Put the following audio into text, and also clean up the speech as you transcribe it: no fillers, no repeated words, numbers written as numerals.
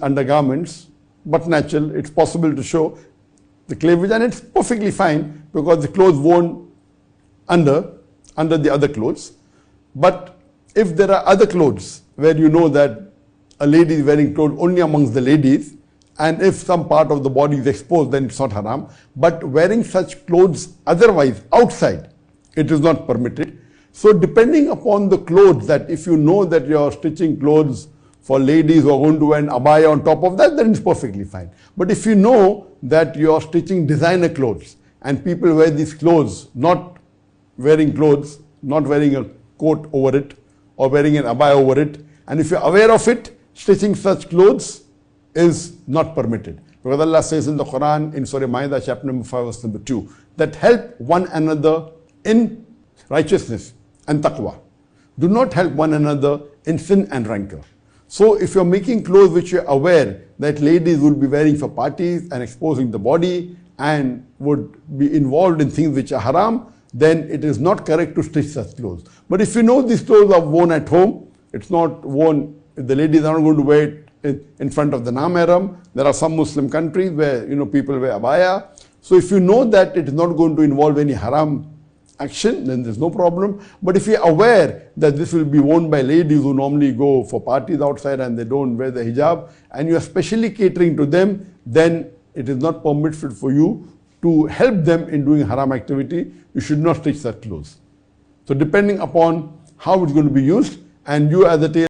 undergarments, but natural, it's possible to show the cleavage, and it's perfectly fine because the clothes worn under the other clothes. But if there are other clothes where you know that a lady is wearing clothes only amongst the ladies, and if some part of the body is exposed, then it's not haram. But wearing such clothes otherwise outside, it is not permitted. So depending upon the clothes, that if you know that you are stitching clothes for ladies who are going to wear an abaya on top of that, then it's perfectly fine. But if you know that you are stitching designer clothes and people wear these clothes, not wearing clothes, not wearing a coat over it or wearing an abaya over it, and if you're aware of it, stitching such clothes is not permitted. Because Allah says in the Quran, in Surah Ma'idah, chapter number 5, verse number 2, that help one another in righteousness and taqwa. Do not help one another in sin and rancor. So if you're making clothes which you're aware that ladies would be wearing for parties and exposing the body and would be involved in things which are haram, then it is not correct to stitch such clothes. But if you know these clothes are worn at home, it's not worn, the ladies are not going to wear it in front of the non-mahram. There are some Muslim countries where people wear abaya. So if you know that it is not going to involve any haram action, then there's no problem. But if you're aware that this will be worn by ladies who normally go for parties outside and they don't wear the hijab, and you are specially catering to them, then it is not permitted for you to help them in doing haram activity. You should not stitch such clothes. So depending upon how it's going to be used, and you as a tailor